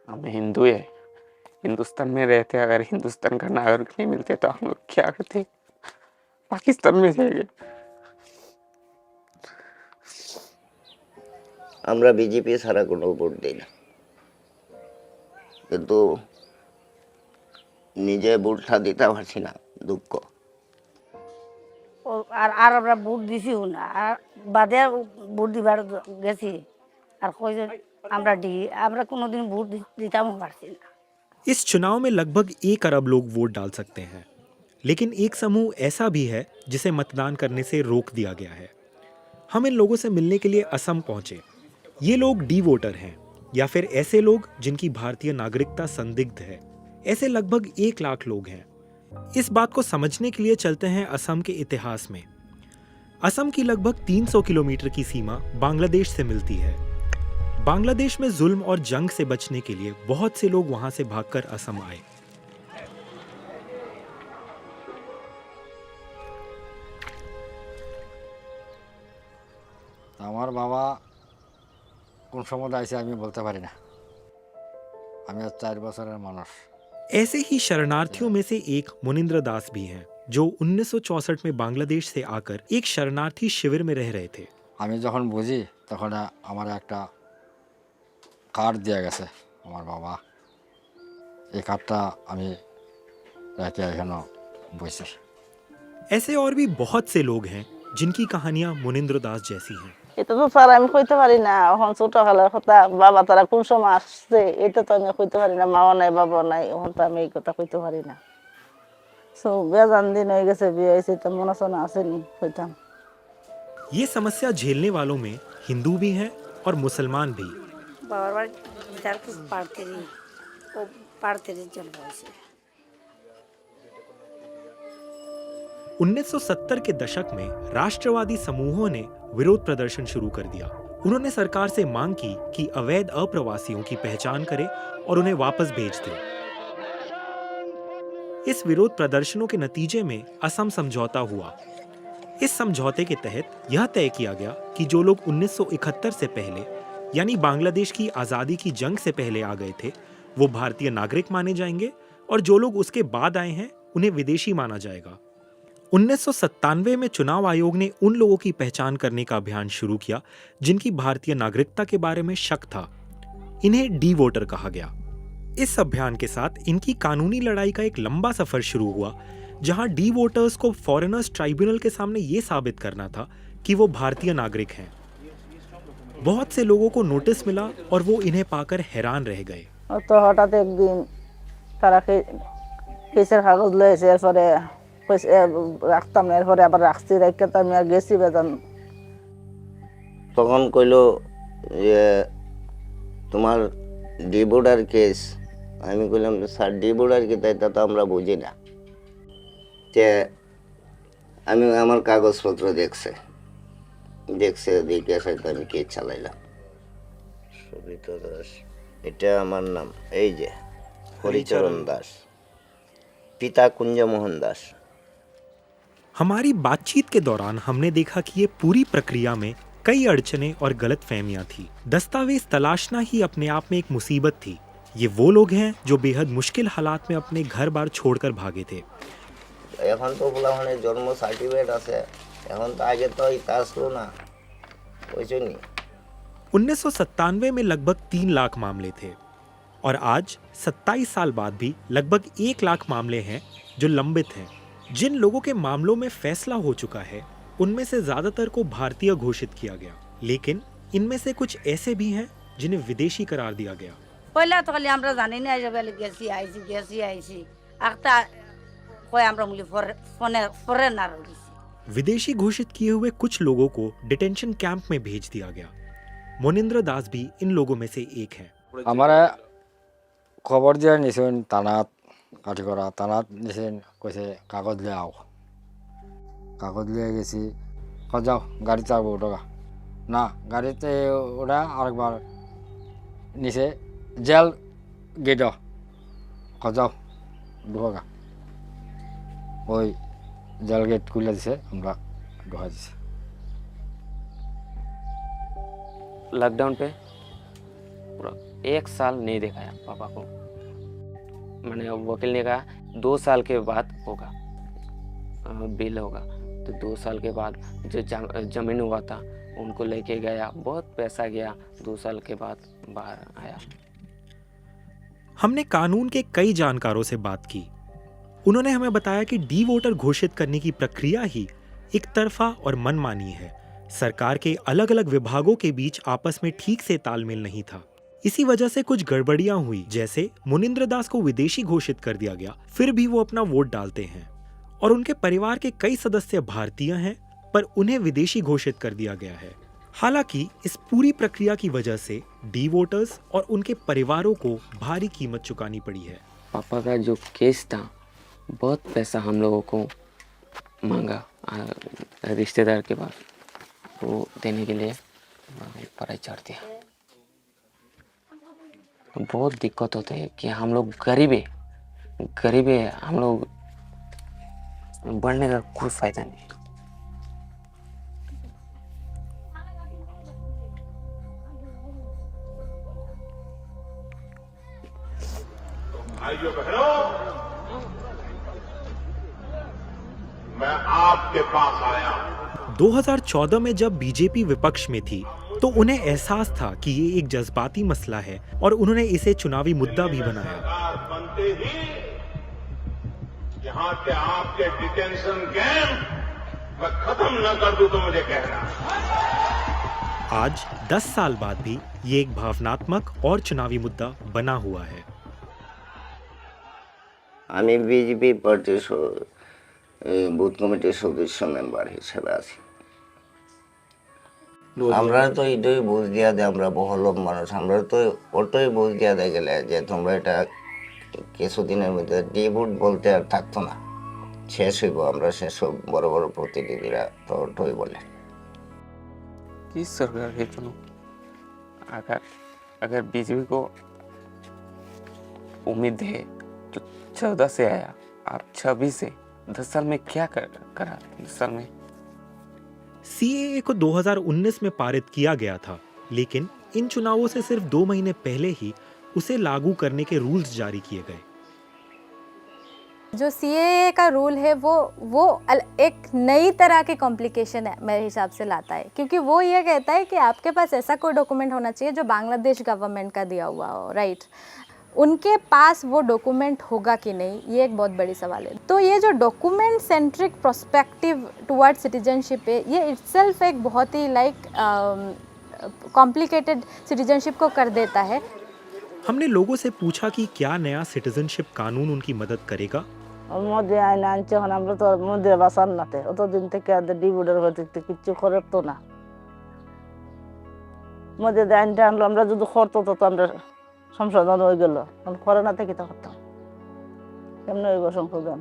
हम हिंदू है, हिंदुस्तान में रहते, अगर हिंदुस्तान का नागरिक नहीं मिलते तो हम लोग क्या करते, पाकिस्तान में जाएंगे। আমরা বিজেপি ছাড়া কোনো ভোট দিই না, কিন্তু নিজে ভোটটা দিতে পারছি না, দুঃখ। আর আর আমরা ভোট দিছিও না, আর বাদে ভোট দিবার গেছি আর কই যে আমরা কোনোদিন ভোট দিতামও পারছি না। इस चुनाव में लगभग 1 अरब लोग वोट डाल सकते हैं, लेकिन एक समूह ऐसा भी है जिसे मतदान करने से रोक दिया गया है। हम इन लोगों से मिलने के लिए असम पहुंचे। ये लोग डी वोटर हैं, या फिर ऐसे लोग जिनकी भारतीय नागरिकता संदिग्ध है। ऐसे लगभग 1 लाख लोग हैं। इस बात को समझने के लिए चलते हैं असम के इतिहास में। असम की लगभग 300 किलोमीटर की सीमा बांग्लादेश से मिलती है। बांग्लादेश में जुल्म और जंग से बचने के लिए बहुत से लोग वहां से भागकर असम आए। আমার বাবা কোন সময় আইছে আমি বলতে পারি না, আমি 4 বছরের মানুষ। ऐसे ही शरणार्थियों में से एक मुनिंद्र दास भी हैं, जो 1964 में बांग्लादेश से आकर एक शरणार्थी शिविर में रह रहे थे। আমি যখন বুঝি তখন আমার একটা কার্ড দেয়া গেছে আমার বাবা, এই কার্ডটা আমি রেখে এখানে বসি। ऐसे और भी बहुत से लोग हैं जिनकी कहानियां मुनिंद्र दास जैसी हैं। এটা তো স্যার আমি কইতে পারি না, এখন ছোটকালের কথা, বাবা তারা কোন সময় আসছে এটা তো আমি কইতে পারি না, মাও নাই বাবা নাই, এখন তো আমি এই কথা কইতে পারি না। বেজান দিন হয়ে গেছে, বিয়ে হয়েছে, তো মনে শোনা আসেনি কইতাম। ये समस्या झेलने वालों में हिंदू भी हैं और मुसलमान भी। বাবার বাড়ি যার কিছু পাড়তেরই জন্ম হয়েছে। 1970 के दशक में राष्ट्रवादी समूहों ने विरोध प्रदर्शन शुरू कर दिया। उन्होंने सरकार से मांग की कि अवैध अप्रवासियों की पहचान करे और उन्हें वापस भेज दे। इस विरोध प्रदर्शनों के नतीजे में असम समझौता हुआ। इस समझौते के तहत यह तय किया गया कि जो लोग 1971 से पहले यानी बांग्लादेश की आजादी की जंग से पहले आ गए थे वो भारतीय नागरिक माने जाएंगे, और जो लोग उसके बाद आए हैं उन्हें विदेशी माना जाएगा। 1997 में चुनाव आयोग ने उन लोगों की पहचान करने का अभियान शुरू किया जिनकी भारतीय नागरिकता के बारे में शक था। इन्हें डी वोटर कहा गया। इस अभियान के साथ इनकी कानूनी लड़ाई का एक लंबा सफर शुरू हुआ, जहां डी वोटर्स को फॉरेनर्स ट्राइब्यूनल के सामने यह साबित करना था कि वो भारतीय नागरिक हैं। बहुत से लोगों को नोटिस मिला और वो इन्हें पाकर हैरान रह गए। তো হঠাৎ একদিন তারা কেসের কাগজ লয়েছে, এরপরে রাখতাম না, এরপরে আবার রাখছি, রেখে তো আমি আর গেছি বেজান। তখন কইলো যে তোমার ডিবোর্ডার কেস। আমি কইলাম স্যার ডিবোর্ডার কি, তাই তা তো আমরা বুঝি না। যে আমি আমার কাগজপত্র দেখছে দেখে তো আমি কেস চালাইলাম। সুবিতা দাস, এটা আমার নাম, এই যে হরিচরণ দাস, পিতা कुंजमोहन दास। हमारी बातचीत के दौरान हमने देखा कि ये पूरी प्रक्रिया में कई अड़चनें और गलतफहमियां थी। दस्तावेज तलाशना ही अपने आप में एक मुसीबत थी। ये वो लोग हैं जो बेहद मुश्किल हालात में अपने घर बार छोड़कर भागे थे। এখন তো বলাখানে জন্ম সার্টিফিকেট আছে, এখন তো আগে তো ইতা আসলো না, বুঝছনি। 1997 में लगभग 3 लाख मामले थे, और आज 27 साल बाद भी लगभग 1 लाख मामले हैं जो लंबित हैं। जिन लोगों के मामलों में फैसला हो चुका है उनमें से ज्यादातर को भारतीय घोषित किया गया, लेकिन इनमें से कुछ ऐसे भी हैं जिन्हें विदेशी करार दिया गया। পয়লা তো খালি আমরা জানি না যে গেছি আইছি একটা কয় আমরা মুলি ফরেনার হইছি। विदेशी घोषित किए हुए कुछ लोगों को डिटेंशन कैंप में भेज दिया गया। मुनिंद्र दास भी इन लोगों में से एक हैं। আমার খবর দিয়ে নিছেন থানাত, কাঠিগড়া থানাত নিছেন, কইছে কাগজ লিয়ে আও। কাগজ লিয়ে গেছি, যাও গাড়ি চাপবো ওটা না, গাড়িতে ওরা আরেকবার নিচে জেল গেট যাও ঢোকা, ওই জেল গেট খুলে দিছে, আমরা ঢোকা দিছে। लॉकडाउन पे पूरा 1 साल नहीं दिखाया पापा को। मैंने वकील ने कहा 2 साल के बाद होगा, बिल होगा। तो 2 साल के बाद जो जमीन हुआ था उनको लेके गया, बहुत पैसा गया। 2 साल के बाद बाहर आया। हमने कानून के कई जानकारों से बात की। उन्होंने हमें बताया कि डी वोटर घोषित करने की प्रक्रिया ही एक तरफा और मनमानी है। सरकार के अलग अलग विभागों के बीच आपस में ठीक से तालमेल नहीं था। इसी वजह से कुछ गड़बड़ियां हुई, जैसे मुनिंद्र दास को विदेशी घोषित कर दिया गया, फिर भी वो अपना वोट डालते हैं। और उनके परिवार के कई सदस्य भारतीय हैं, पर उन्हें विदेशी घोषित कर दिया गया है। हालांकि इस पूरी प्रक्रिया की वजह से डी वोटर्स और उनके परिवारों को भारी कीमत चुकानी पड़ी है। पापा का जो केस था, बहुत पैसा हम लोगों को मांगा रिश्तेदार के पास, वो देने के लिए पढ़ाई चढ़ दिया। बहुत दिक्कत होते है कि हम लोग गरीब है, हम लोग बढ़ने का कोई फायदा नहीं। भाइयों बहनों, मैं आपके पास आया हूं। 2014 में जब बीजेपी विपक्ष में थी तो उन्हें एहसास था कि ये एक जज्बाती मसला है और उन्होंने इसे चुनावी मुद्दा भी बनाया। सरकार बनते ही यहाँ के आपके डिटेंशन कैंप मैं खत्म न कर दूं तो मुझे कहना। आज 10 साल बाद भी ये एक भावनात्मक और चुनावी मुद्दा बना हुआ है। আমি বিজেপি পার্টির বুথ কমিটির সদস্য মেম্বার হিসেবে আছি। আমরা তো এটাই বুঝ দিয়া দেয়, আমরা বহলম মানুষ, আমরা তো ওটাই বুঝ দিয়া দেয় গেলে যে তোমরা এটা কিছুদিনের মধ্যে ডি ভোট বলতে আর থাকতো না, শেষ হইব। আমরা সেসব বড় বড় প্রতিনিধিরা তো ওটাই বলে। किस सरकार के चुनो, अगर बीजेपी को उम्मीद है तो 14 से आया, आप 26 से 10 साल में क्या करा 10 साल में? सीएए को 2019 में पारित किया गया था, लेकिन इन चुनावों से सिर्फ 2 महीने पहले ही उसे लागू करने के रूल्स जारी किए गए। जो सीएए का रूल है वो एक नई तरह के कॉम्प्लिकेशन है मेरे हिसाब से लाता है, क्योंकि वो ये कहता है कि आपके पास ऐसा कोई डॉक्यूमेंट होना चाहिए जो बांग्लादेश गवर्नमेंट का दिया हुआ हो, राइट। उनके पास वो डॉक्यूमेंट होगा कि नहीं, ये एक बहुत बड़ी सवाल है। तो ये जो document centric prospective toward citizenship है, ये इटसेल्फ एक बहुत ही कॉम्प्लिकेटेड सिटीजनशिप को कर देता है। हमने लोगों से पूछा कि क्या नया सिटीजनशिप कानून उनकी मदद करेगा। মোদি আইন আনছে, এখন আমরা তো মোদির বাঁচান নাতে, অতদিন থেকে ডি ভোটার হতে কিচ্ছু করার তো না। মোদি আইনটা আনলো, আমরা যদি করতো তো আমরা সংশোধন হয়ে গেল, করে না থেকে তো করতাম, কেমন হইব সংশোধন।